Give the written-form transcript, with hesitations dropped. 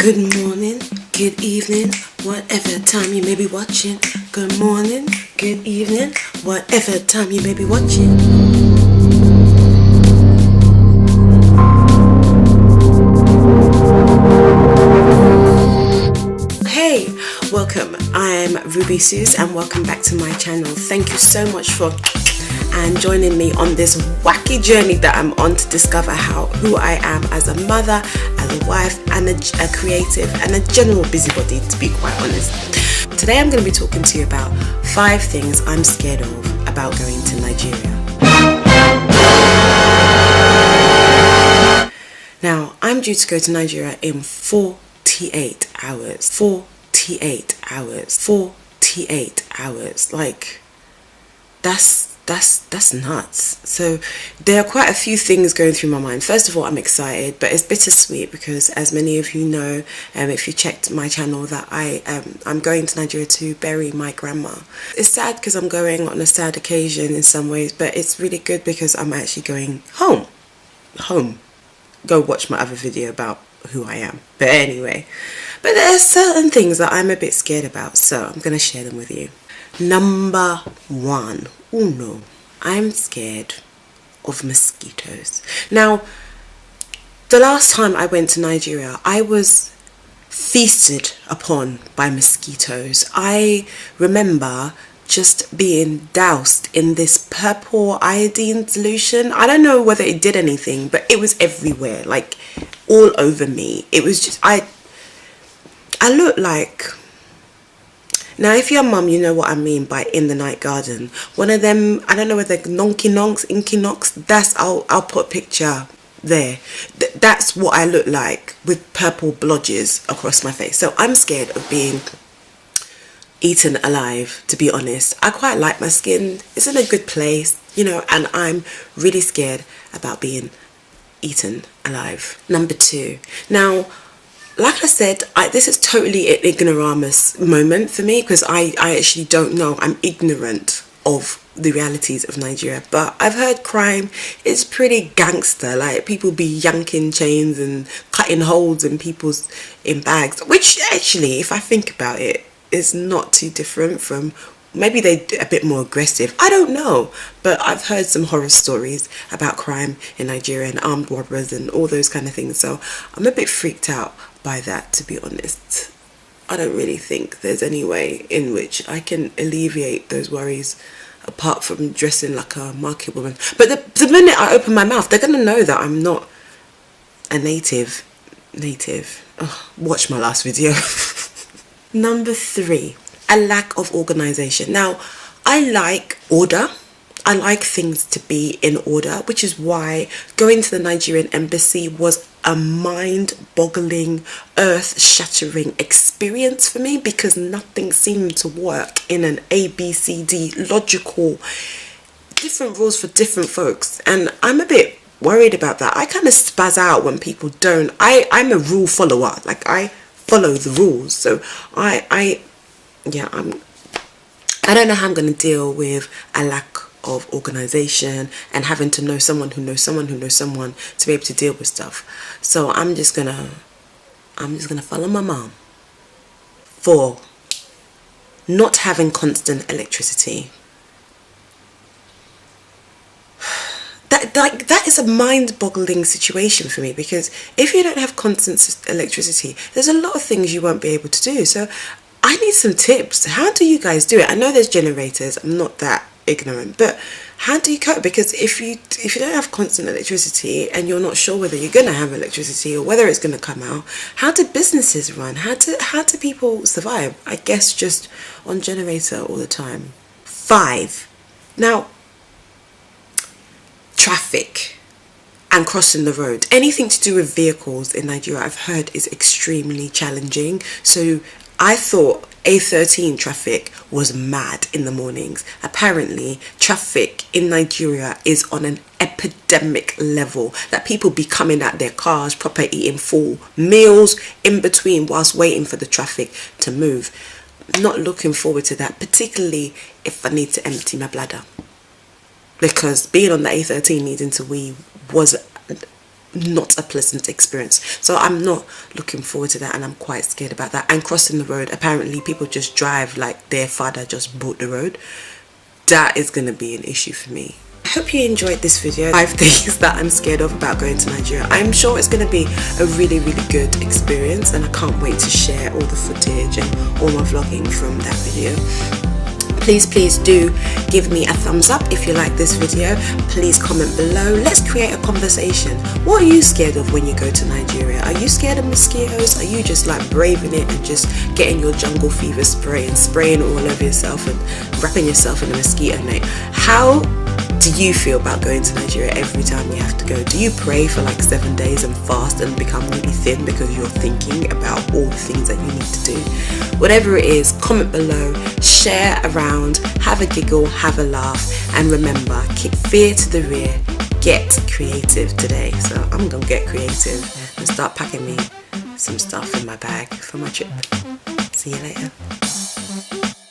Good morning, good evening, whatever time you may be watching. Good morning, good evening, whatever time you may be watching. Hey, welcome. I'm Ruby Suze and welcome back to my channel. Thank you so much for joining me on this wacky journey that I'm on to discover who I am as a mother, as a wife, and a creative and a general busybody, to be quite honest. Today I'm going to be talking to you about 5 things I'm scared of about going to Nigeria. Now, I'm due to go to Nigeria in 48 hours. 48 hours. 48 hours. Like, that's nuts. So there are quite a few things going through my mind. First of all, I'm excited, but it's bittersweet because, as many of you know, if you checked my channel, that I'm going to Nigeria to bury my grandma. It's sad because I'm going on a sad occasion in some ways, but it's really good because I'm actually going home. Go watch my other video about who I am. But anyway, but there are certain things that I'm a bit scared about, so I'm going to share them with you. Number 1. Uno. I'm scared of mosquitoes. Now, the last time I went to Nigeria, I was feasted upon by mosquitoes. I remember just being doused in this purple iodine solution. I don't know whether it did anything, but it was everywhere, like all over me. It was just, I looked like... Now, if you're a mum, you know what I mean by in the night garden. One of them, I don't know whether nonky nonks, inky nonks, I'll put a picture there. That's what I look like with purple blotches across my face. So I'm scared of being eaten alive, to be honest. I quite like my skin. It's in a good place, and I'm really scared about being eaten alive. Number 2. Now, like I said, this is totally an ignoramus moment for me because I actually don't know. I'm ignorant of the realities of Nigeria. But I've heard crime is pretty gangster. Like, people be yanking chains and cutting holes in bags. Which actually, if I think about it, is not too different from... Maybe they're a bit more aggressive. I don't know. But I've heard some horror stories about crime in Nigeria and armed robbers and all those kind of things. So I'm a bit freaked out by that, to be honest. I don't really think there's any way in which I can alleviate those worries apart from dressing like a market woman. But the minute I open my mouth, they're going to know that I'm not a native. Oh, watch my last video. Number 3, a lack of organization. Now, I like order. I like things to be in order, which is why going to the Nigerian embassy was a mind-boggling, earth-shattering experience for me because nothing seemed to work in an ABCD logical, different rules for different folks. And I'm a bit worried about that. I kind of spaz out when people don't. I'm a rule follower. Like, I follow the rules. So I don't know how I'm going to deal with a lack of organization and having to know someone who knows someone who knows someone to be able to deal with stuff. So I'm just gonna follow my mom. 4, not having constant electricity. That is a mind-boggling situation for me because if you don't have constant electricity, there's a lot of things you won't be able to do. So I need some tips. How do you guys do it? I know there's generators. I'm not that ignorant, but how do you cope? Because if you don't have constant electricity and you're not sure whether you're going to have electricity or whether it's going to come out, how do businesses run? How do people survive? I guess just on generator all the time. 5. Now, traffic and crossing the road. Anything to do with vehicles in Nigeria, I've heard, is extremely challenging. So I thought A13 traffic was mad in the mornings. Apparently, traffic in Nigeria is on an epidemic level, that people be coming at their cars, proper eating full meals in between whilst waiting for the traffic to move. Not looking forward to that, particularly if I need to empty my bladder. Because being on the A13 needing to wee was not a pleasant experience. So I'm not looking forward to that, and I'm quite scared about that. And crossing the road, apparently people just drive like their father just bought the road. That is going to be an issue for me. I hope you enjoyed this video. 5 things that I'm scared of about going to Nigeria. I'm sure it's going to be a really good experience, and I can't wait to share all the footage and all my vlogging from that video. Please do give me a thumbs up if you like this video. Please comment below. Let's create a conversation. What are you scared of when you go to Nigeria? Are you scared of mosquitoes? Are you just like braving it and just getting your jungle fever spray and spraying all over yourself and wrapping yourself in a mosquito net? How do you feel about going to Nigeria every time you have to go? Do you pray for like 7 days and fast and become really thin because you're thinking about all the things that you need to do? Whatever it is, comment below, share around, have a giggle, have a laugh, and remember, kick fear to the rear, get creative today. So I'm gonna get creative and start packing me some stuff in my bag for my trip. See you later.